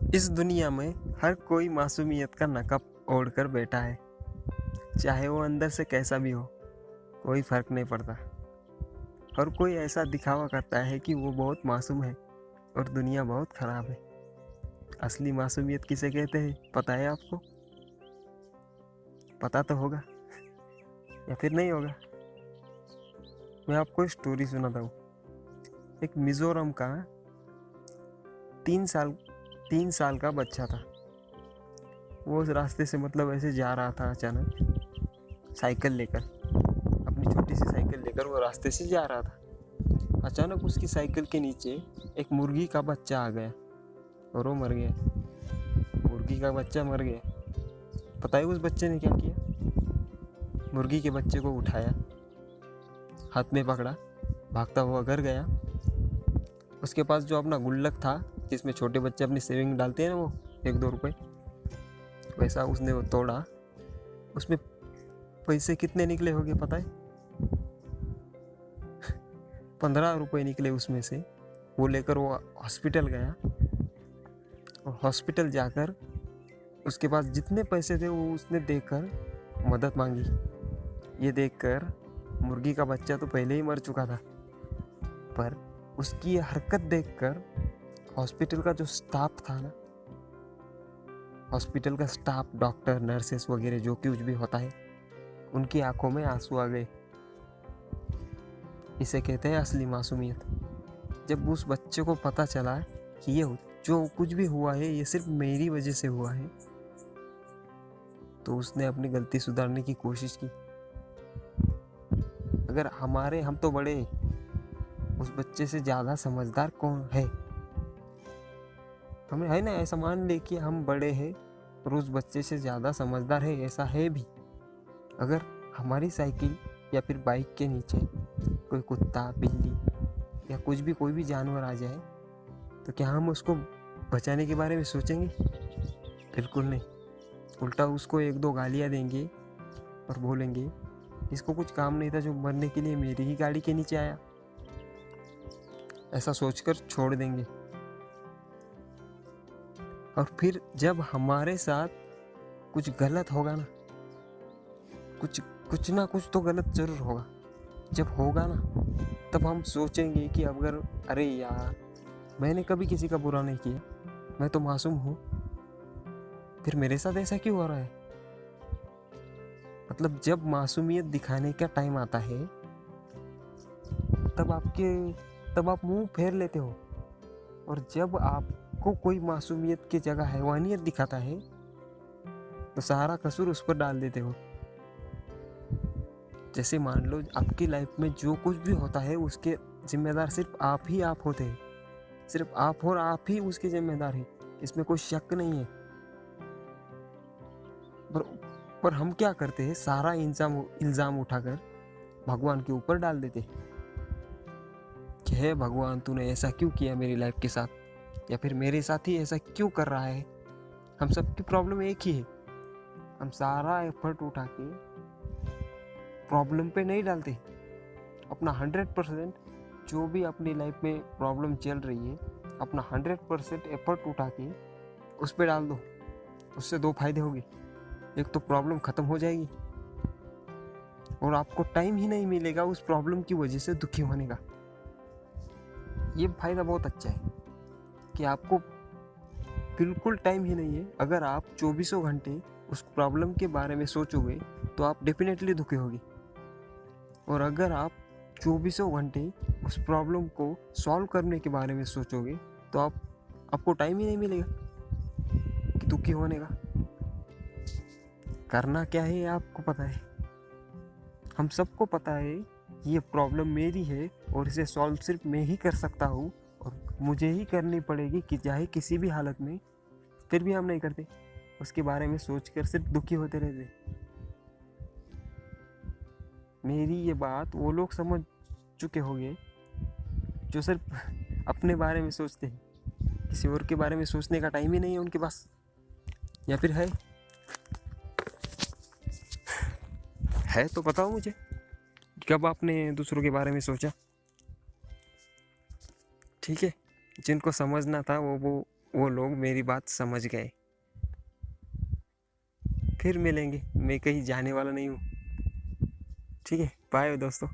इस दुनिया में हर कोई मासूमियत का नकाब ओढ़कर बैठा है। चाहे वो अंदर से कैसा भी हो, कोई फर्क नहीं पड़ता। और कोई ऐसा दिखावा करता है कि वो बहुत मासूम है और दुनिया बहुत खराब है। असली मासूमियत किसे कहते हैं, पता है आपको? पता तो होगा या फिर नहीं होगा। मैं आपको एक स्टोरी सुनाता हूँ। एक मिजोरम का 3 साल का बच्चा था। वो उस रास्ते से ऐसे जा रहा था। अचानक साइकिल लेकर, अपनी छोटी सी साइकिल लेकर वो रास्ते से जा रहा था। अचानक उसकी साइकिल के नीचे एक मुर्गी का बच्चा आ गया और वो मर गया। मुर्गी का बच्चा मर गया। पता है उस बच्चे ने क्या किया? मुर्गी के बच्चे को उठाया, हाथ में पकड़ा, भागता हुआ घर गया। उसके पास जो अपना गुल्लक था, जिसमें छोटे बच्चे अपनी सेविंग डालते हैं ना, वो 1-2 रुपए, वैसा उसने वो तोड़ा। उसमें पैसे कितने निकले होंगे पता है? 15 रुपए निकले उसमें से। वो लेकर वो हॉस्पिटल गया और हॉस्पिटल जाकर उसके पास जितने पैसे थे वो उसने देकर मदद मांगी। ये देखकर मुर्गी का बच्चा तो पहले ही मर चुका था, पर उसकी हरकत देखकर हॉस्पिटल का जो स्टाफ था ना, हॉस्पिटल का स्टाफ, डॉक्टर, नर्सेस वगैरह जो कुछ भी होता है, उनकी आंखों में आंसू आ गए। इसे कहते हैं असली मासूमियत। जब उस बच्चे को पता चला कि ये जो कुछ भी हुआ है ये सिर्फ मेरी वजह से हुआ है, तो उसने अपनी गलती सुधारने की कोशिश की। अगर हम तो बड़े, उस बच्चे से ज़्यादा समझदार कौन है? हमें है ना, ऐसा मान ले कि हम बड़े हैं और उस बच्चे से ज़्यादा समझदार है, ऐसा है भी। अगर हमारी साइकिल या फिर बाइक के नीचे कोई कुत्ता, बिल्ली या कुछ भी, कोई भी जानवर आ जाए, तो क्या हम उसको बचाने के बारे में सोचेंगे? बिल्कुल नहीं। उल्टा उसको 1-2 गालियाँ देंगे और बोलेंगे इसको कुछ काम नहीं था जो मरने के लिए मेरी ही गाड़ी के नीचे आया, ऐसा सोचकर छोड़ देंगे। और फिर जब हमारे साथ कुछ गलत होगा ना, कुछ ना कुछ तो गलत जरूर होगा। जब होगा ना, तब हम सोचेंगे कि अगर अरे यार, मैंने कभी किसी का बुरा नहीं किया, मैं तो मासूम हूँ, फिर मेरे साथ ऐसा क्यों हो रहा है? मतलब जब मासूमियत दिखाने का टाइम आता है, तब आप मुंह फेर लेते हो। और जब आपको कोई मासूमियत की जगह हैवानियत दिखाता है, तो सारा कसूर उस पर डाल देते हो। जैसे मान लो आपकी लाइफ में जो कुछ भी होता है उसके जिम्मेदार सिर्फ आप होते हैं। सिर्फ आप और आप ही उसके जिम्मेदार हैं, इसमें कोई शक नहीं है। पर हम क्या करते हैं, सारा इल्जाम उठाकर भगवान के ऊपर डाल देते हैं कि हे भगवान, तूने ऐसा क्यों किया मेरी लाइफ के साथ, या फिर मेरे साथ ही ऐसा क्यों कर रहा है। हम सबकी प्रॉब्लम एक ही है। हम सारा एफर्ट उठा के प्रॉब्लम पे नहीं डालते। अपना 100%, जो भी अपनी लाइफ में प्रॉब्लम चल रही है, अपना 100% एफर्ट उठा के उस पर डाल दो। उससे 2 फायदे होंगे। एक तो प्रॉब्लम ख़त्म हो जाएगी और आपको टाइम ही नहीं मिलेगा उस प्रॉब्लम की वजह से दुखी होने का। ये फ़ायदा बहुत अच्छा है कि आपको बिल्कुल टाइम ही नहीं है। अगर आप 24 घंटे उस प्रॉब्लम के बारे में सोचोगे तो आप डेफिनेटली दुखी होगे। और अगर आप 24 घंटे उस प्रॉब्लम को सॉल्व करने के बारे में सोचोगे तो आपको टाइम ही नहीं मिलेगा कि दुखी होने का। करना क्या है आपको पता है, हम सबको पता है ये प्रॉब्लम मेरी है और इसे सॉल्व सिर्फ मैं ही कर सकता हूँ और मुझे ही करनी पड़ेगी कि चाहे किसी भी हालत में। फिर भी हम नहीं करते, उसके बारे में सोचकर सिर्फ दुखी होते रहते। मेरी ये बात वो लोग समझ चुके होंगे जो सिर्फ अपने बारे में सोचते हैं, किसी और के बारे में सोचने का टाइम ही नहीं है उनके पास। या फिर है तो बताओ मुझे, कब आपने दूसरों के बारे में सोचा? ठीक है, जिनको समझना था वो वो लोग मेरी बात समझ गए। फिर मिलेंगे, मैं कहीं जाने वाला नहीं हूँ। ठीक है, बाय दोस्तों।